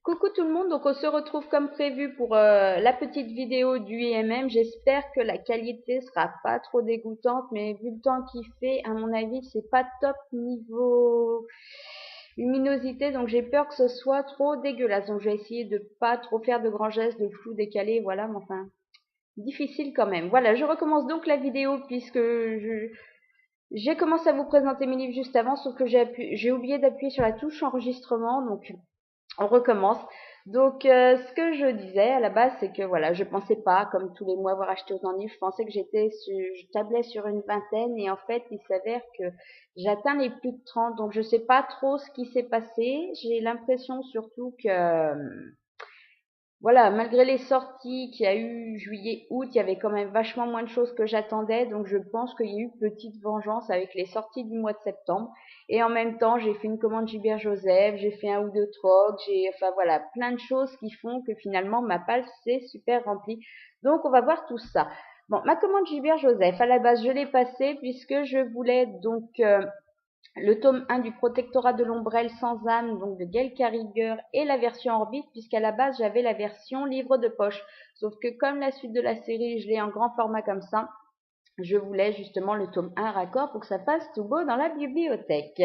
Coucou tout le monde, donc on se retrouve comme prévu pour la petite vidéo du IMM. J'espère que la qualité sera pas trop dégoûtante, mais vu le temps qu'il fait, à mon avis, c'est pas top niveau luminosité, donc j'ai peur que ce soit trop dégueulasse. Donc je vais essayer de pas trop faire de grands gestes, de flou décalé, voilà, mais enfin, difficile quand même. Voilà, je recommence donc la vidéo puisque j'ai commencé à vous présenter mes livres juste avant, sauf que j'ai oublié d'appuyer sur la touche enregistrement, donc on recommence. Donc, ce que je disais à la base, c'est que voilà, je pensais pas, comme tous les mois, avoir acheté autant de livres. Je pensais que je tablais sur une vingtaine, et en fait, il s'avère que j'atteins les plus de 30. Donc, je sais pas trop ce qui s'est passé. J'ai l'impression surtout que voilà, malgré les sorties qu'il y a eu juillet, août, il y avait quand même vachement moins de choses que j'attendais. Donc je pense qu'il y a eu petite vengeance avec les sorties du mois de septembre. Et en même temps, j'ai fait une commande Gilbert Joseph, j'ai fait un ou deux trocs, enfin voilà, plein de choses qui font que finalement ma palle s'est super remplie. Donc on va voir tout ça. Bon, ma commande Gilbert Joseph, à la base, je l'ai passée puisque je voulais donc le tome 1 du Protectorat de l'ombrelle sans âme, donc de Gail Carriger, et la version Orbite, puisqu'à la base j'avais la version livre de poche. Sauf que comme la suite de la série, je l'ai en grand format comme ça, je voulais justement le tome 1 raccord pour que ça passe tout beau dans la bibliothèque.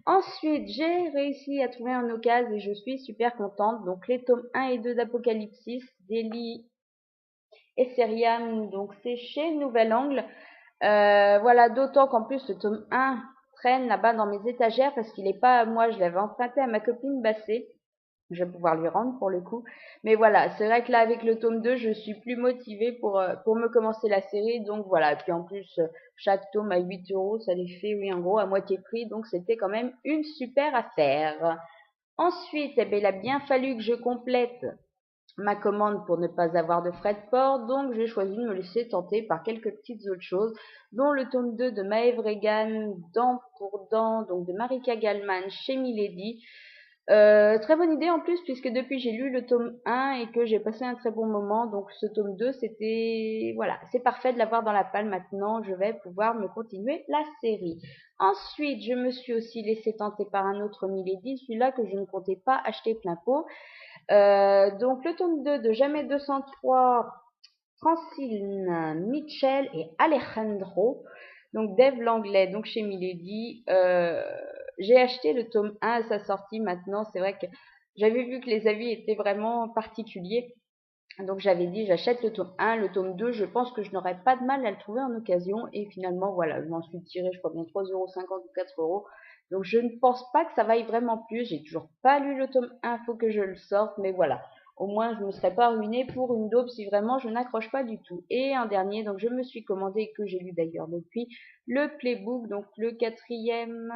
Ensuite, j'ai réussi à trouver un occasion et je suis super contente. Donc les tomes 1 et 2 d'Apocalypsis, d'Eli et Seriam, donc c'est chez Nouvel Angle. Voilà, d'autant qu'en plus le tome 1 traîne là-bas dans mes étagères parce qu'il n'est pas à moi, je l'avais emprunté à ma copine Bassé. Je vais pouvoir lui rendre pour le coup. Mais voilà, c'est vrai que là avec le tome 2, je suis plus motivée pour me commencer la série. Donc voilà, puis en plus, chaque tome à 8 euros, ça les fait, oui, en gros, à moitié prix. Donc c'était quand même une super affaire. Ensuite, eh bien, il a bien fallu que je complète ma commande pour ne pas avoir de frais de port, donc j'ai choisi de me laisser tenter par quelques petites autres choses, dont le tome 2 de Maeve Regan, Dent pour Dent, donc de Marika Gallman chez Milady. Très bonne idée en plus, puisque depuis j'ai lu le tome 1 et que j'ai passé un très bon moment, donc ce tome 2 c'était, voilà, c'est parfait de l'avoir dans la palle. Maintenant je vais pouvoir me continuer la série. Ensuite je me suis aussi laissé tenter par un autre Milady, celui-là que je ne comptais pas acheter plein pot. Donc le tome 2 de Jamais 203, Francine Mitchell et Alejandro, donc Dave Langlais, donc chez Milady. J'ai acheté le tome 1 à sa sortie. Maintenant, c'est vrai que j'avais vu que les avis étaient vraiment particuliers. Donc j'avais dit j'achète le tome 1, le tome 2, je pense que je n'aurais pas de mal à le trouver en occasion. Et finalement, voilà, je m'en suis tiré, je crois bien 3,50 € ou 4 €. Donc je ne pense pas que ça vaille vraiment plus. J'ai toujours pas lu le tome 1, faut que je le sorte. Mais voilà, au moins je ne me serais pas ruinée pour une daube si vraiment je n'accroche pas du tout. Et en dernier, donc je me suis commandé, que j'ai lu d'ailleurs depuis, le Playbook, donc le quatrième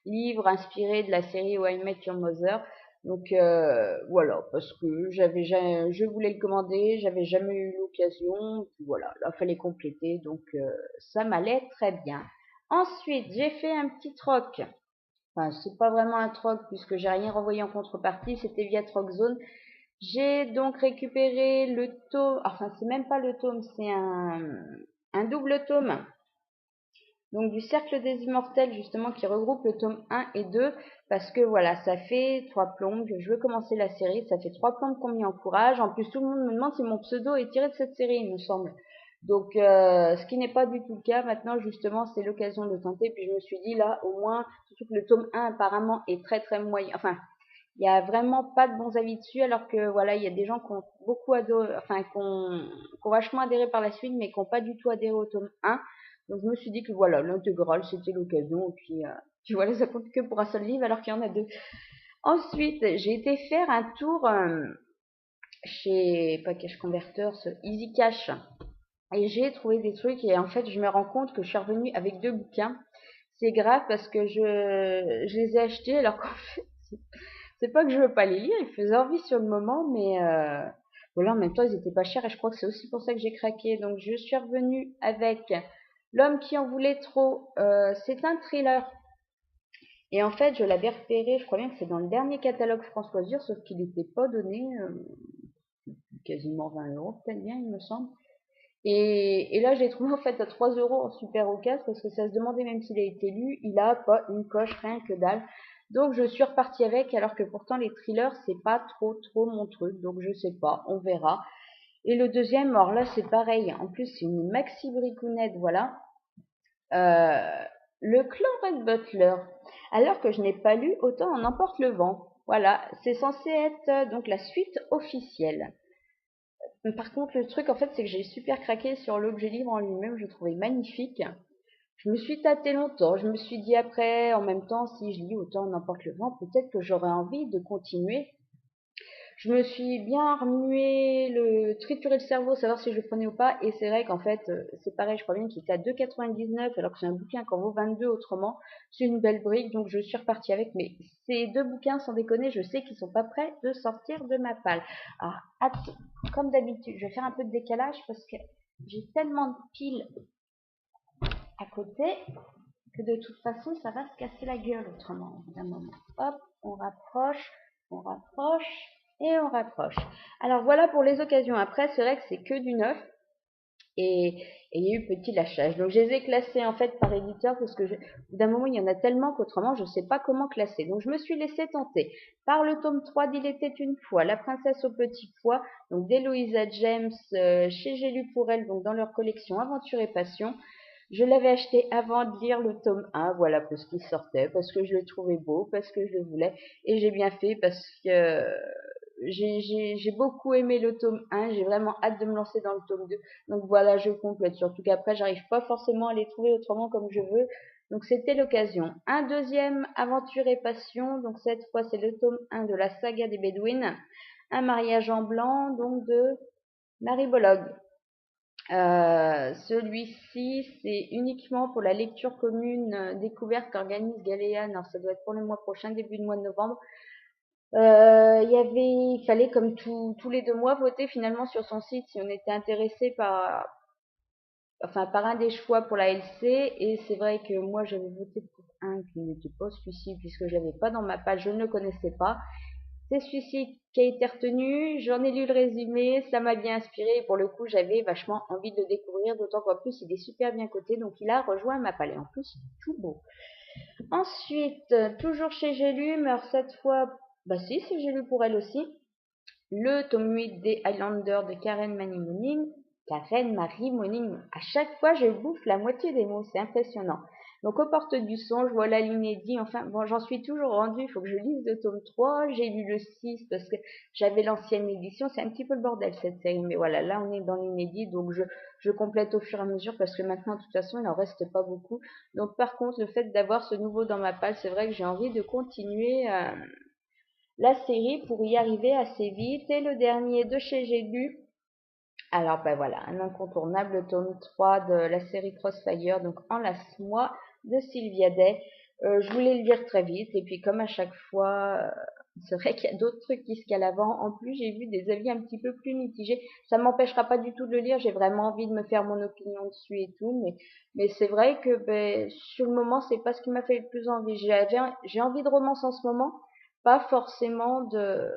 livre inspiré de la série How I Met Your Mother. Donc voilà, parce que je voulais le commander, j'avais jamais eu l'occasion, puis voilà, là fallait compléter, donc ça m'allait très bien. Ensuite, j'ai fait un petit troc. Enfin, c'est pas vraiment un troc puisque j'ai rien renvoyé en contrepartie, c'était via TrocZone. J'ai donc récupéré le tome, enfin c'est même pas le tome, c'est un double tome donc du Cercle des Immortels justement qui regroupe le tome 1 et 2 parce que voilà, ça fait 3 plombes que je veux commencer la série, ça fait 3 plombes qu'on m'y encourage. En plus tout le monde me demande si mon pseudo est tiré de cette série, il me semble. Donc ce qui n'est pas du tout le cas. Maintenant justement c'est l'occasion de tenter, puis je me suis dit là au moins, surtout que le tome 1 apparemment est très très moyen, enfin il y a vraiment pas de bons avis dessus, alors que voilà, il y a des gens qui ont beaucoup adoré, enfin qui ont vachement adhéré par la suite, mais qui n'ont pas du tout adhéré au tome 1. Donc je me suis dit que voilà, l'intégrale c'était l'occasion, et puis voilà, ça compte que pour un seul livre alors qu'il y en a deux. Ensuite, j'ai été faire un tour chez Package Converter, ce Easy Cash, et j'ai trouvé des trucs, et en fait je me rends compte que je suis revenue avec deux bouquins. C'est grave parce que je les ai achetés alors qu'en fait c'est pas que je veux pas les lire, ils faisaient envie sur le moment, mais voilà, en même temps ils étaient pas chers et je crois que c'est aussi pour ça que j'ai craqué. Donc je suis revenue avec L'homme qui en voulait trop. C'est un thriller. Et en fait, je l'avais repéré, je crois bien que c'est dans le dernier catalogue France Loisirs, sauf qu'il n'était pas donné quasiment 20 € peut-être bien, il me semble. Et là, je l'ai trouvé en fait à 3 € en super occasion parce que ça se demandait même s'il a été lu. Il a pas une coche, rien que dalle. Donc je suis repartie avec, alors que pourtant les thrillers, c'est pas trop mon truc, donc je sais pas, on verra. Et le deuxième, alors là c'est pareil, en plus c'est une maxi bricounette, voilà. Euh, le clan Red Butler, alors que je n'ai pas lu Autant en emporte le vent. Voilà, c'est censé être donc la suite officielle. Par contre, le truc en fait, c'est que j'ai super craqué sur l'objet livre en lui-même, je le trouvais magnifique. Je me suis tâtée longtemps, je me suis dit après, en même temps, si je lis Autant en emporte le vent, peut-être que j'aurais envie de continuer. Je me suis bien remué trituré le cerveau, savoir si je le prenais ou pas. Et c'est vrai qu'en fait, c'est pareil, je crois bien qu'il était à 2,99 alors que c'est un bouquin qui en vaut 22 autrement. C'est une belle brique, donc je suis repartie avec. Mais ces deux bouquins, sans déconner, je sais qu'ils sont pas prêts de sortir de ma palle. Alors, comme d'habitude, je vais faire un peu de décalage parce que j'ai tellement de piles à côté que de toute façon, ça va se casser la gueule autrement, d'un moment. Hop, on rapproche et on rapproche. Alors voilà pour les occasions. Après, c'est vrai que c'est que du neuf et il y a eu petit lâchage. Donc je les ai classés en fait par éditeur parce que d'un moment il y en a tellement qu'autrement je ne sais pas comment classer. Donc je me suis laissée tenter par le tome 3 d'Il était une fois, La princesse au petit pois, donc d'Eloisa James chez J'ai lu pour elle, donc dans leur collection Aventure et Passion. Je l'avais acheté avant de lire le tome 1, voilà, parce qu'il sortait, parce que je le trouvais beau, parce que je le voulais, et j'ai bien fait parce que j'ai beaucoup aimé le tome 1, j'ai vraiment hâte de me lancer dans le tome 2. Donc voilà, je complète, surtout qu'après, j'arrive pas forcément à les trouver autrement comme je veux. Donc c'était l'occasion. Un deuxième, Aventure et Passion, donc cette fois c'est le tome 1 de la saga des Bédouines. Un mariage en blanc, donc de Marie Bolog. Celui-ci, c'est uniquement pour la lecture commune découverte qu'organise Galéane. Alors, ça doit être pour le mois prochain, début de mois de novembre. Il fallait comme tous les 2 mois voter finalement sur son site si on était intéressé par un des choix pour la LC. Et c'est vrai que moi, j'avais voté pour un qui n'était pas celui-ci puisque je l'avais pas dans ma page, je ne le connaissais pas. C'est celui-ci qui a été retenu, j'en ai lu le résumé, ça m'a bien inspiré et pour le coup j'avais vachement envie de le découvrir, d'autant qu'en plus il est super bien coté, donc il a rejoint ma palle et en plus il est tout beau. Ensuite, toujours chez J'ai lu, mais alors cette fois, bah si, c'est J'ai lu pour elle aussi, le tome 8 des Highlanders de Karen Marie Moning. À chaque fois je bouffe la moitié des mots, c'est impressionnant. Donc aux portes du son, je vois la l'inédit, enfin bon, j'en suis toujours rendue, il faut que je lise le tome 3, j'ai lu le 6 parce que j'avais l'ancienne édition, c'est un petit peu le bordel cette série, mais voilà, là on est dans l'inédit, donc je complète au fur et à mesure parce que maintenant de toute façon il en reste pas beaucoup. Donc par contre le fait d'avoir ce nouveau dans ma palle, c'est vrai que j'ai envie de continuer la série pour y arriver assez vite. Et le dernier de chez J'ai lu, alors ben voilà, un incontournable, tome 3 de la série Crossfire, donc Enlace-moi de Sylvia Day. Je voulais le lire très vite et puis comme à chaque fois, c'est vrai qu'il y a d'autres trucs qui se calent avant. En plus, j'ai vu des avis un petit peu plus mitigés. Ça m'empêchera pas du tout de le lire. J'ai vraiment envie de me faire mon opinion dessus et tout, mais c'est vrai que ben, sur le moment, c'est pas ce qui m'a fait le plus envie. J'ai envie de romance en ce moment, pas forcément de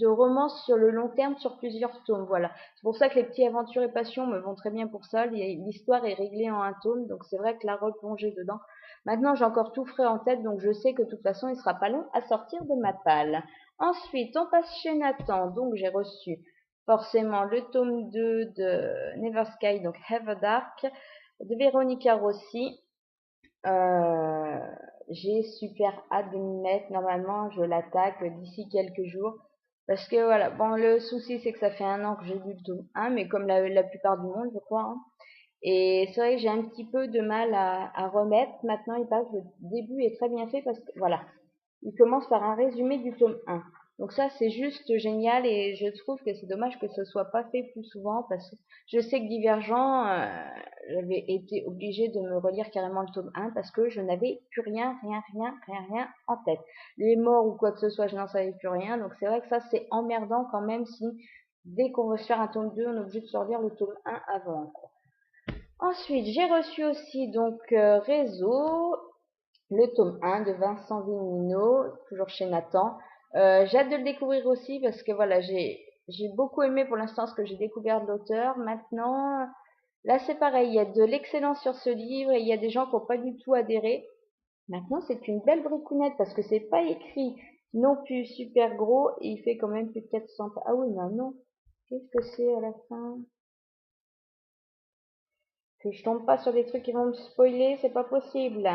romance sur le long terme sur plusieurs tomes, voilà. C'est pour ça que les petits aventures et passions me vont très bien pour ça. L'histoire est réglée en un tome, donc c'est vrai que la replonger dedans. Maintenant, j'ai encore tout frais en tête, donc je sais que de toute façon, il sera pas long à sortir de ma palle. Ensuite, on passe chez Nathan, donc j'ai reçu forcément le tome 2 de Never Sky, donc Heather Dark, de Veronica Rossi. Euh, j'ai super hâte de m'y mettre. Normalement, je l'attaque d'ici quelques jours. Parce que voilà, bon, le souci c'est que ça fait 1 an que j'ai lu le tome 1, mais comme la plupart du monde, je crois. Hein. Et c'est vrai que j'ai un petit peu de mal à remettre. Maintenant, il passe, le début est très bien fait parce que voilà, il commence par un résumé du tome 1. Donc ça, c'est juste génial et je trouve que c'est dommage que ce soit pas fait plus souvent parce que je sais que Divergent, j'avais été obligée de me relire carrément le tome 1 parce que je n'avais plus rien en tête. Les morts ou quoi que ce soit, je n'en savais plus rien. Donc c'est vrai que ça, c'est emmerdant quand même si dès qu'on veut se faire un tome 2, on est obligé de se relire le tome 1 avant. Ensuite, j'ai reçu aussi donc Réseau, le tome 1 de Vincent Vimino, toujours chez Nathan. J'ai hâte de le découvrir aussi parce que voilà, j'ai beaucoup aimé pour l'instant ce que j'ai découvert de l'auteur. Maintenant, là c'est pareil, il y a de l'excellence sur ce livre et il y a des gens qui n'ont pas du tout adhéré. Maintenant, c'est une belle bricounette parce que c'est pas écrit non plus super gros et il fait quand même plus de 400 pages. Ah oui, non, non. Qu'est-ce que c'est à la fin? Que je tombe pas sur des trucs qui vont me spoiler, c'est pas possible.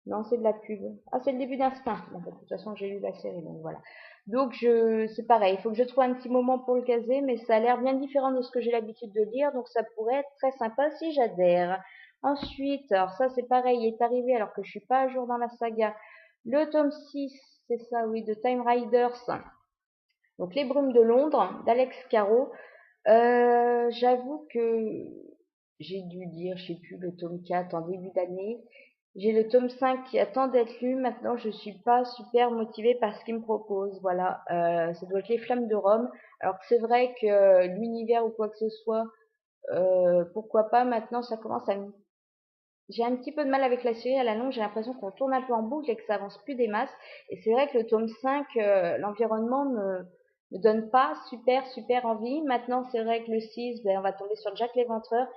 Non, c'est de la pub. Ah, c'est le début d'Instinct. Bon, bah, de toute façon, j'ai lu la série, donc voilà. Donc, c'est pareil. Il faut que je trouve un petit moment pour le caser, mais ça a l'air bien différent de ce que j'ai l'habitude de lire, donc ça pourrait être très sympa si j'adhère. Ensuite, alors ça, c'est pareil, il est arrivé alors que je suis pas à jour dans la saga. Le tome 6, c'est ça, oui, de Time Riders. Donc, Les Brumes de Londres, d'Alex Caro. J'avoue que j'ai dû lire, je sais plus, le tome 4 en début d'année. J'ai le tome 5 qui attend d'être lu. Maintenant, je suis pas super motivée par ce qu'il me propose. Voilà, ça doit être Les Flammes de Rome. Alors que c'est vrai que l'univers ou quoi que ce soit, pourquoi pas. Maintenant, ça commence à me... J'ai un petit peu de mal avec la série à la longue. J'ai l'impression qu'on tourne un peu en boucle et que ça avance plus des masses. Et c'est vrai que le tome 5, l'environnement me donne pas super envie. Maintenant, c'est vrai que le 6, ben, on va tomber sur Jack l'Éventreur.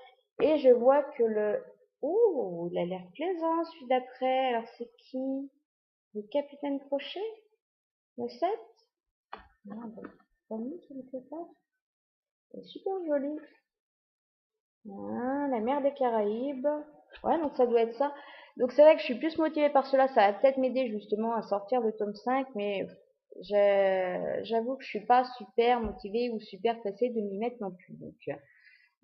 Et je vois que le... Ouh, il a l'air plaisant celui d'après. Alors c'est qui? Le Capitaine Crochet? Le 7? Ah, bon, pas mis quelque part. C'est super joli. Ah, la mer des Caraïbes. Ouais, donc ça doit être ça. Donc c'est vrai que je suis plus motivée par cela. Ça va peut-être m'aider justement à sortir le tome 5, mais j'avoue que je suis pas super motivée ou super pressée de m'y mettre non plus. Donc,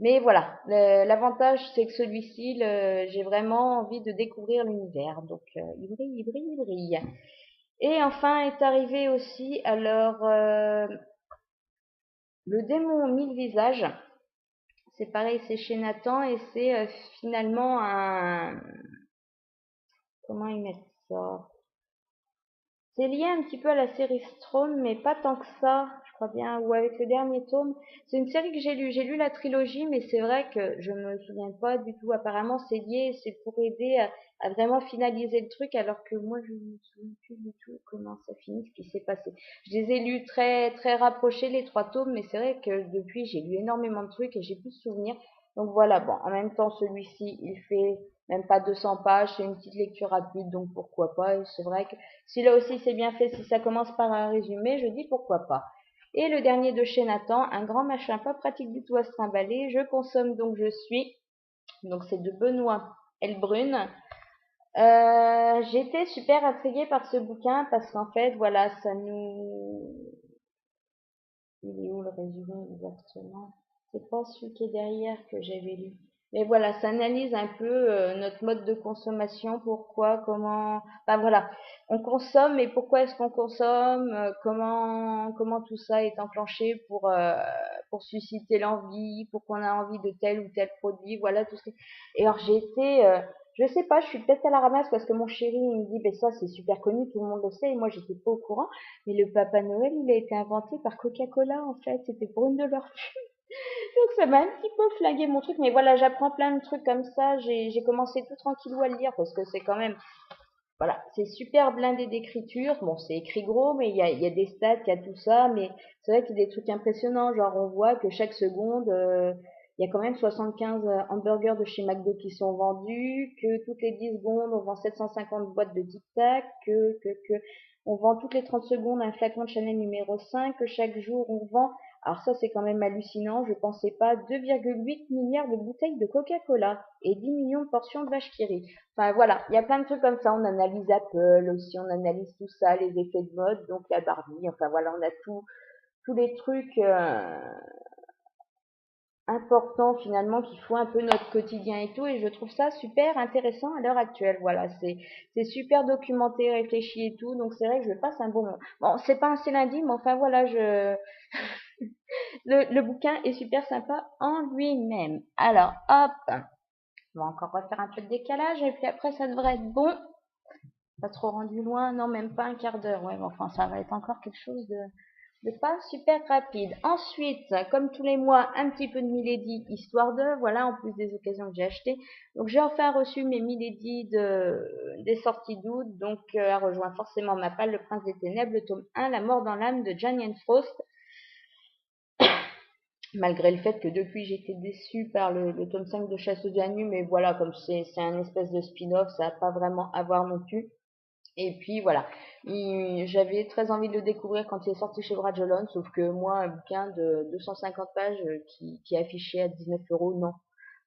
mais voilà, l'avantage c'est que celui-ci, j'ai vraiment envie de découvrir l'univers. Donc il brille. Et enfin est arrivé aussi alors le démon aux 1000 visages. C'est pareil, c'est chez Nathan et c'est finalement un... Comment ils mettent ça? C'est lié un petit peu à la série Throne, mais pas tant que ça, je crois bien, ou avec le dernier tome. C'est une série que j'ai lue. J'ai lu la trilogie, mais c'est vrai que je me souviens pas du tout. Apparemment, c'est lié, c'est pour aider à vraiment finaliser le truc, alors que moi, je me souviens plus du tout comment ça finit, ce qui s'est passé. Je les ai lus très rapprochés, les 3 tomes, mais c'est vrai que depuis, j'ai lu énormément de trucs et j'ai plus de souvenirs. Donc voilà, bon, en même temps, celui-ci, il fait même pas 200 pages, c'est une petite lecture rapide, donc pourquoi pas. Et c'est vrai que si là aussi c'est bien fait, si ça commence par un résumé, je dis pourquoi pas. Et le dernier de chez Nathan, un grand machin pas pratique du tout à se trimballer, je consomme donc je suis. Donc c'est de Benoît Elbrun. J'étais super intriguée par ce bouquin parce qu'en fait, voilà, ça nous... Il est où le résumé exactement? C'est pas celui qui est derrière que j'avais lu. Mais voilà, ça analyse un peu notre mode de consommation, pourquoi, comment, enfin voilà, on consomme et pourquoi est-ce qu'on consomme, comment tout ça est enclenché pour susciter l'envie, pour qu'on a envie de tel ou tel produit, voilà tout ce qui... Et alors j'ai été, je sais pas, je suis peut-être à la ramasse parce que mon chéri il me dit, ben ça c'est super connu, tout le monde le sait, et moi j'étais pas au courant. Mais le Papa Noël, il a été inventé par Coca-Cola, en fait. C'était pour une de leurs pubs. Donc, ça m'a un petit peu flingué mon truc. Mais voilà, j'apprends plein de trucs comme ça. J'ai commencé tout tranquillou à le lire parce que c'est quand même, voilà, c'est super blindé d'écriture. Bon, c'est écrit gros, mais il y a des stats, il y a tout ça. Mais c'est vrai qu'il y a des trucs impressionnants. Genre, on voit que chaque seconde, il y a quand même 75 hamburgers de chez McDo qui sont vendus, que toutes les 10 secondes, on vend 750 boîtes de Tic Tac, que on vend toutes les 30 secondes un flacon de Chanel numéro 5, que chaque jour on vend, alors ça c'est quand même hallucinant, je pensais pas, 2,8 milliards de bouteilles de Coca-Cola et 10 millions de portions de vache qui rit. Enfin voilà, il y a plein de trucs comme ça, on analyse Apple aussi, on analyse tout ça, les effets de mode, donc la Barbie, enfin voilà, on a tous les trucs importants finalement qui font un peu notre quotidien et tout, et je trouve ça super intéressant à l'heure actuelle. Voilà, c'est super documenté, réfléchi et tout, donc c'est vrai que je passe un bon moment. Bon, c'est pas un c'est lundi, mais enfin voilà, le bouquin est super sympa en lui-même. Alors hop, on va encore refaire un peu de décalage et puis après ça devrait être bon. Pas trop rendu loin, non même pas un quart d'heure. Ouais, bon, enfin ça va être encore quelque chose de pas super rapide. Ensuite, comme tous les mois, un petit peu de Milady, histoire de, voilà, en plus des occasions que j'ai achetées. Donc j'ai enfin reçu mes Milady des sorties d'août, donc a rejoint forcément ma palle, Le Prince des Ténèbres, le tome 1, La mort dans l'âme de Jane Frost. malgré le fait que depuis j'étais déçue par le tome 5 de Chasseuse de la Nuit, mais voilà, comme c'est un espèce de spin-off, ça n'a pas vraiment à voir non plus. Et puis voilà, j'avais très envie de le découvrir quand il est sorti chez Brajolon, sauf que moi, un bouquin de 250 pages qui est affiché à 19 euros, non.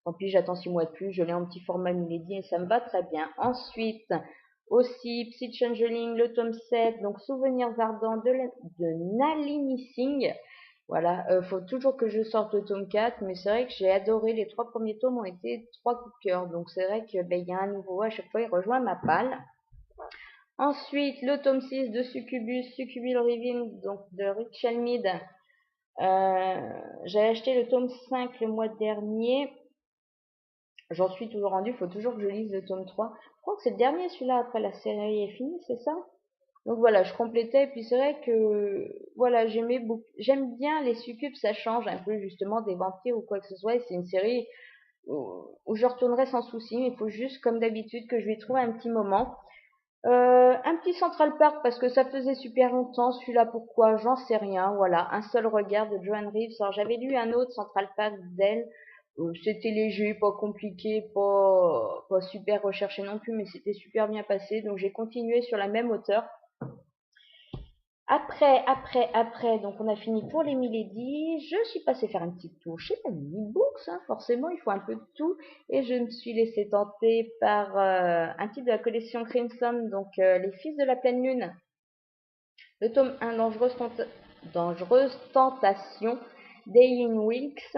Tant pis, j'attends 6 mois de plus, je l'ai en petit format Milady et ça me va très bien. Ensuite, aussi Psy Changeling, le tome 7, donc Souvenirs ardents de Nalini Singh. Voilà, faut toujours que je sorte le tome 4, mais c'est vrai que j'ai adoré, les 3 premiers tomes ont été 3 coups de cœur, donc c'est vrai que il y a un nouveau, à chaque fois il rejoint ma palle. Ensuite, le tome 6 de Succubus, Succubul Revenge, donc de Richard Mead. J'ai acheté le tome 5 le mois dernier. J'en suis toujours rendu, il faut toujours que je lise le tome 3. Je crois que c'est le dernier celui-là après la série est finie, c'est ça? Donc voilà, je complétais, et puis c'est vrai que voilà, j'aime bien les succubes, ça change un peu justement des vampires ou quoi que ce soit, et c'est une série où je retournerai sans souci, mais il faut juste comme d'habitude que je lui trouve un petit moment. Un petit Central Park parce que ça faisait super longtemps, celui-là pourquoi, j'en sais rien, voilà, un seul regard de Joanne Reeves. Alors j'avais lu un autre Central Park d'elle, c'était léger, pas compliqué, pas super recherché non plus, mais c'était super bien passé, donc j'ai continué sur la même hauteur. Après, donc on a fini pour les Milady. Je suis passée faire un petit tour chez Panini Books, hein, forcément, il faut un peu de tout. Et je me suis laissée tenter par un titre de la collection Crimson, donc Les Fils de la Pleine Lune. Le tome 1, Dangereuse Tentation, d'Eileen Wilkes.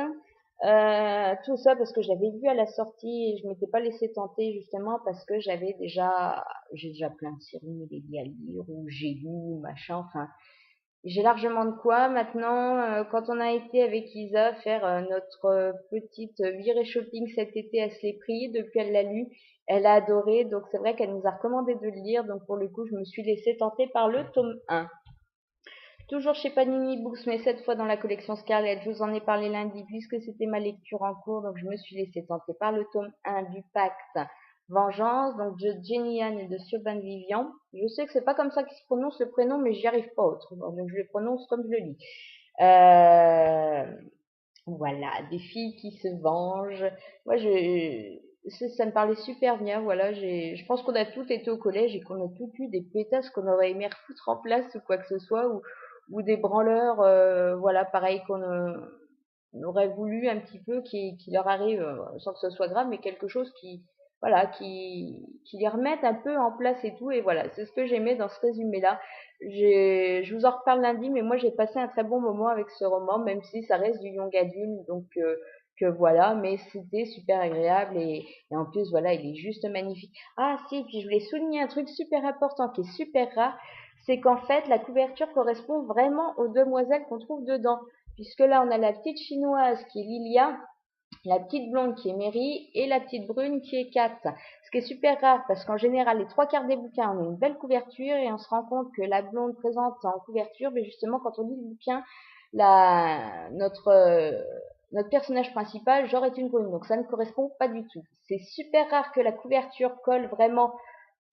Tout ça parce que je l'avais vu à la sortie et je m'étais pas laissé tenter justement parce que j'ai déjà plein de séries Milady à lire ou j'ai lu, machin, enfin. J'ai largement de quoi. Maintenant, quand on a été avec Isa faire notre petite virée shopping cet été, elle se l'est pris. Depuis, elle l'a lu. Elle a adoré. Donc, c'est vrai qu'elle nous a recommandé de le lire. Donc, pour le coup, je me suis laissée tenter par le tome 1. Toujours chez Panini Books, mais cette fois dans la collection Scarlet. Je vous en ai parlé lundi puisque c'était ma lecture en cours. Donc, je me suis laissée tenter par le tome 1 du Pacte Vengeance, donc de Jenny Ann et de Siobhan Vivian. Je sais que c'est pas comme ça qu'il se prononce le prénom, mais j'y arrive pas autrement. Donc, je le prononce comme je le lis. Voilà, des filles qui se vengent. Moi, ça me parlait super bien. Voilà, je pense qu'on a toutes été au collège et qu'on a toutes eu des pétasses qu'on aurait aimé refoutre en place ou quoi que ce soit, ou des branleurs, voilà, pareil on aurait voulu un petit peu qui leur arrive, sans que ce soit grave, mais quelque chose voilà, qui les remette un peu en place et tout. Et voilà, c'est ce que j'aimais dans ce résumé-là. Je vous en reparle lundi, mais moi j'ai passé un très bon moment avec ce roman, même si ça reste du young adulte, donc que voilà, mais c'était super agréable et en plus voilà, il est juste magnifique. Ah si, puis je voulais souligner un truc super important qui est super rare, c'est qu'en fait la couverture correspond vraiment aux demoiselles qu'on trouve dedans, puisque là on a la petite chinoise qui est Lilia, la petite blonde qui est Mary et la petite brune qui est Kat. Ce qui est super rare parce qu'en général, les 3 quarts des bouquins, on a une belle couverture et on se rend compte que la blonde présente en couverture, mais justement, quand on lit le bouquin, notre personnage principal, genre, est une brune. Donc, ça ne correspond pas du tout. C'est super rare que la couverture colle vraiment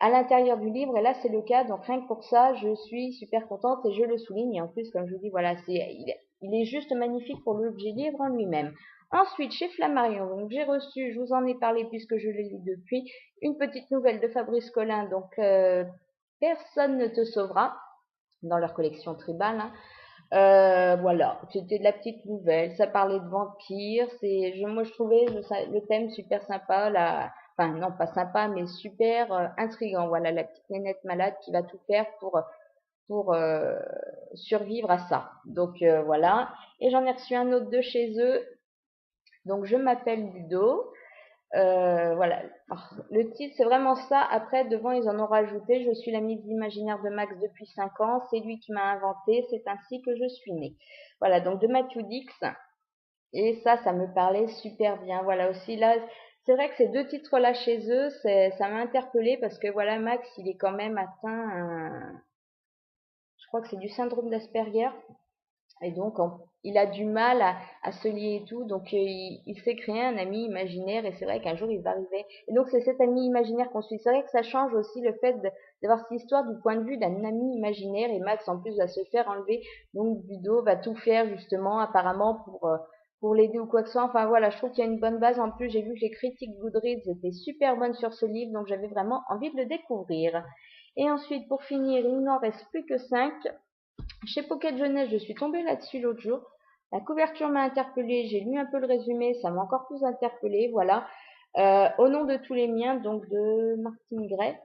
à l'intérieur du livre et là, c'est le cas. Donc, rien que pour ça, je suis super contente et je le souligne. Et en plus, comme je vous dis, voilà, il est juste magnifique pour l'objet livre en lui-même. Ensuite, chez Flammarion, donc j'ai reçu, je vous en ai parlé puisque je l'ai lu depuis, une petite nouvelle de Fabrice Collin, donc Personne ne te sauvera, dans leur collection tribale. Hein. Voilà, c'était de la petite nouvelle, ça parlait de vampires, moi je trouvais le thème super sympa, enfin non pas sympa, mais super intriguant. Voilà, la petite nénette malade qui va tout faire pour survivre à ça. Donc voilà, et j'en ai reçu un autre de chez eux. Donc, je m'appelle Ludo. Voilà. Alors, le titre, c'est vraiment ça. Après, devant, ils en ont rajouté. Je suis l'ami imaginaire de Max depuis 5 ans. C'est lui qui m'a inventé. C'est ainsi que je suis née. Voilà. Donc, de Matthew Dix. Et ça me parlait super bien. Voilà aussi. Là, c'est vrai que ces 2 titres-là chez eux, ça m'a interpellée parce que voilà, Max, il est quand même atteint je crois que c'est du syndrome d'Asperger. Et donc, il a du mal à se lier et tout. Donc, il s'est créé un ami imaginaire. Et c'est vrai qu'un jour, il va arriver. Et donc, c'est cet ami imaginaire qu'on suit. C'est vrai que ça change aussi le fait d'avoir cette histoire du point de vue d'un ami imaginaire. Et Max, en plus, va se faire enlever. Donc, Ludo va tout faire, justement, apparemment, pour l'aider ou quoi que ce soit. Enfin voilà, je trouve qu'il y a une bonne base. En plus, j'ai vu que les critiques Goodreads étaient super bonnes sur ce livre, donc j'avais vraiment envie de le découvrir. Et ensuite, pour finir, il n'en reste plus que 5. Chez Pocket Jeunesse, je suis tombée là-dessus l'autre jour. La couverture m'a interpellée, j'ai lu un peu le résumé, ça m'a encore plus interpellée, voilà. Au nom de tous les miens, donc de Martine Gray.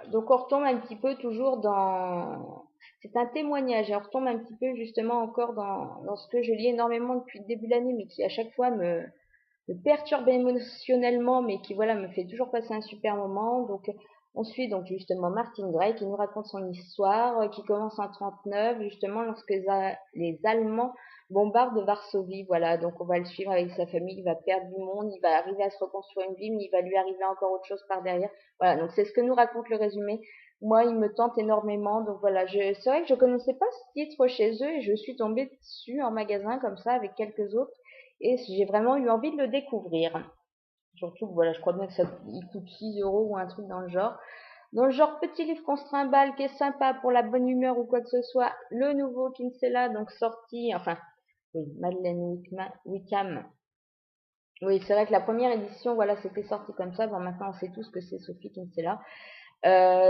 Donc on retombe un petit peu toujours dans... C'est un témoignage, et on retombe un petit peu justement encore dans ce que je lis énormément depuis le début de l'année, mais qui à chaque fois me perturbe émotionnellement, mais qui voilà me fait toujours passer un super moment. Donc on suit donc justement Martin Gray qui nous raconte son histoire, qui commence en 39 justement lorsque les Allemands bombardent Varsovie. Voilà, donc on va le suivre avec sa famille, il va perdre du monde, il va arriver à se reconstruire une vie, mais il va lui arriver encore autre chose par derrière. Voilà, donc c'est ce que nous raconte le résumé. Moi, il me tente énormément, donc voilà, c'est vrai que je connaissais pas ce titre chez eux et je suis tombée dessus en magasin comme ça avec quelques autres et j'ai vraiment eu envie de le découvrir. Surtout, voilà, je crois bien que ça il coûte 6 euros ou un truc dans le genre. Dans le genre petit livre qu'on se trimballe, qui est sympa pour la bonne humeur ou quoi que ce soit, le nouveau Kinsella, donc sorti, enfin, oui, Madeleine Wickham. Oui, c'est vrai que la première édition, voilà, c'était sorti comme ça. Bon, maintenant, on sait tous que c'est Sophie Kinsella.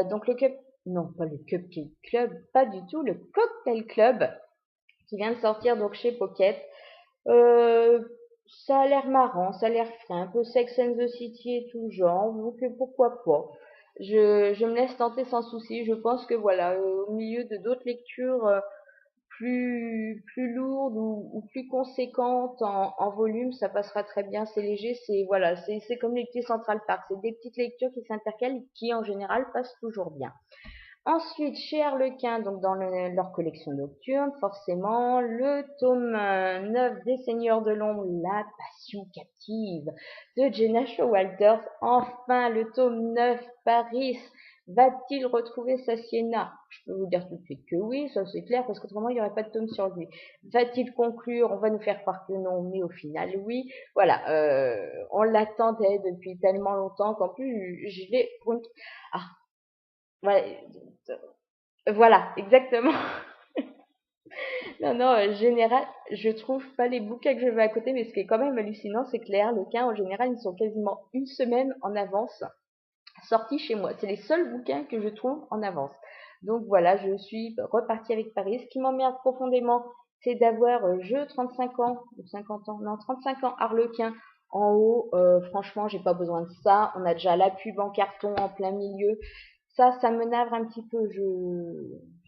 Donc le cup, non, pas le Cupcake Club, pas du tout, le Cocktail Club, qui vient de sortir donc chez Pocket. Euh, Ça a l'air marrant, ça a l'air frais, un peu Sex and the City et tout genre, donc pourquoi pas. Je me laisse tenter sans souci. Je pense que voilà, au milieu de d'autres lectures plus lourdes ou plus conséquentes en volume, ça passera très bien. C'est léger, c'est voilà, c'est comme les petits Central Park, c'est des petites lectures qui s'intercalent et qui en général passent toujours bien. Ensuite, chez Harlequin, donc dans leur collection nocturne, forcément, le tome 9 des Seigneurs de l'Ombre, La Passion captive de Jenna Showalter. Enfin, le tome 9, Paris, va-t-il retrouver sa Sienna? Je peux vous dire tout de suite que oui, ça c'est clair, parce qu'autrement il n'y aurait pas de tome sur lui. Va-t-il conclure? On va nous faire croire que non, mais au final oui. Voilà, on l'attendait depuis tellement longtemps qu'en plus je vais... Ah, ouais, voilà, exactement. Non, non, général, je trouve pas les bouquins que je veux à côté, mais ce qui est quand même hallucinant, c'est que les Harlequins, en général, ils sont quasiment une semaine en avance sortis chez moi. C'est les seuls bouquins que je trouve en avance. Donc voilà, je suis repartie avec Paris. Ce qui m'emmerde profondément, c'est d'avoir jeu 35 ans, ou 50 ans, non, 35 ans Harlequin en haut. Franchement, j'ai pas besoin de ça. On a déjà la pub en carton en plein milieu. Ça me navre un petit peu.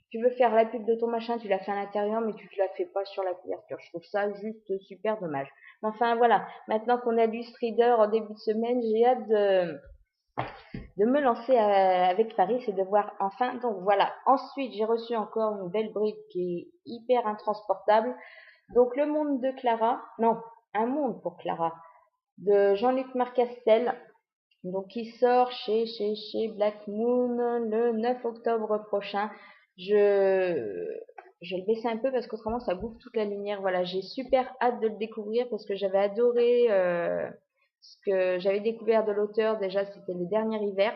Tu veux faire la pub de ton machin, tu la fais à l'intérieur, mais tu te la fais pas sur la couverture. Je trouve ça juste super dommage. Mais enfin voilà, maintenant qu'on a lu Strider en début de semaine, j'ai hâte de me lancer avec Paris et de voir enfin. Donc voilà. Ensuite, j'ai reçu encore une belle brique qui est hyper intransportable. Donc le monde de Clara, non, un monde pour Clara, de Jean-Luc Marcastel. Donc qui sort chez Black Moon le 9 octobre prochain. Je je vais le baisser un peu parce qu'autrement ça bouffe toute la lumière. Voilà, j'ai super hâte de le découvrir parce que j'avais adoré ce que j'avais découvert de l'auteur. Déjà, c'était le dernier hiver.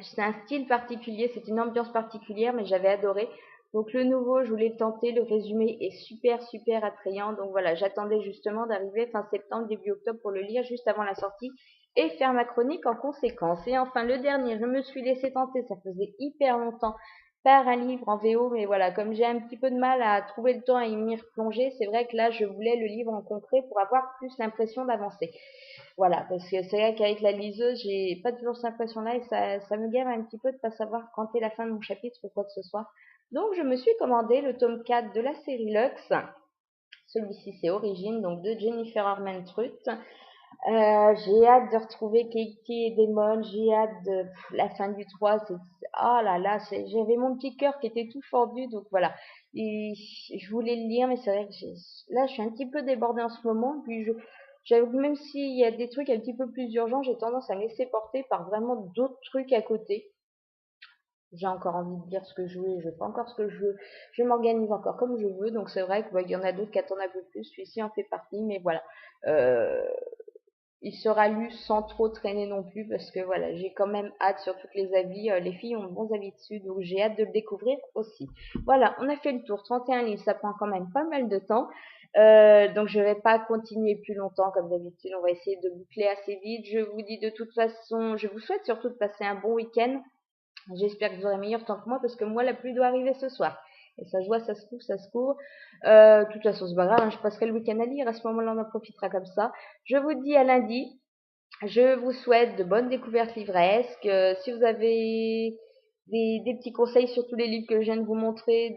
C'est un style particulier, c'est une ambiance particulière, mais j'avais adoré. Donc le nouveau, je voulais le tenter. Le résumé est super super attrayant. Donc voilà, j'attendais justement d'arriver fin septembre, début octobre pour le lire juste avant la sortie et faire ma chronique en conséquence. Et enfin le dernier, je me suis laissé tenter, ça faisait hyper longtemps, par un livre en VO, mais voilà, comme j'ai un petit peu de mal à trouver le temps à y m'y replonger, c'est vrai que là je voulais le livre en concret pour avoir plus l'impression d'avancer. Voilà, parce que c'est vrai qu'avec la liseuse, j'ai pas toujours cette impression-là et ça me gave un petit peu de pas savoir quand est la fin de mon chapitre ou quoi que ce soit. Donc je me suis commandé le tome 4 de la série Lux. Celui-ci c'est Origine, donc de Jennifer Armentrout. J'ai hâte de retrouver Katie et Damon, j'ai hâte de la fin du 3, oh là là, j'avais mon petit cœur qui était tout fendu, donc voilà. Et je voulais le lire, mais c'est vrai que là je suis un petit peu débordée en ce moment, puis j'avoue, même s'il y a des trucs un petit peu plus urgents, j'ai tendance à me laisser porter par vraiment d'autres trucs à côté. J'ai encore envie de dire ce que je veux et je fais encore ce que je veux. Je m'organise encore comme je veux, donc c'est vrai qu'il y en a d'autres qui attendent un peu plus. Celui-ci en fait partie, mais voilà. Euh, il sera lu sans trop traîner non plus parce que voilà, j'ai quand même hâte sur toutes les avis. Les filles ont de bons avis dessus, donc j'ai hâte de le découvrir aussi. Voilà, on a fait le tour. 31 livres, ça prend quand même pas mal de temps. Donc je vais pas continuer plus longtemps comme d'habitude. On va essayer de boucler assez vite. Je vous dis de toute façon, je vous souhaite surtout de passer un bon week-end. J'espère que vous aurez meilleur temps que moi parce que moi la pluie doit arriver ce soir. Et ça se voit, ça se couvre, ça se couvre. De toute façon, c'est pas grave, hein, je passerai le week-end à lire. À ce moment-là, on en profitera comme ça. Je vous dis à lundi. Je vous souhaite de bonnes découvertes livresques. Si vous avez des petits conseils sur tous les livres que je viens de vous montrer,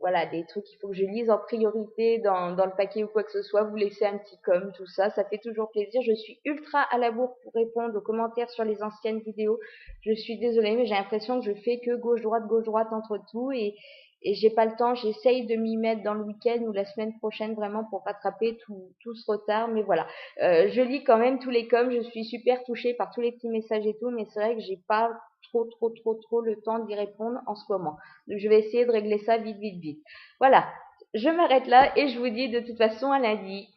voilà, des trucs qu'il faut que je lise en priorité dans le paquet ou quoi que ce soit, vous laissez un petit tout ça, ça fait toujours plaisir. Je suis ultra à la bourre pour répondre aux commentaires sur les anciennes vidéos. Je suis désolée, mais j'ai l'impression que je fais que gauche-droite entre tout et j'ai pas le temps. J'essaye de m'y mettre dans le week-end ou la semaine prochaine vraiment pour rattraper tout ce retard, mais voilà. Je lis quand même tous les coms, je suis super touchée par tous les petits messages et tout, mais c'est vrai que j'ai pas trop le temps d'y répondre en ce moment. Donc je vais essayer de régler ça vite. Voilà, je m'arrête là et je vous dis de toute façon à lundi.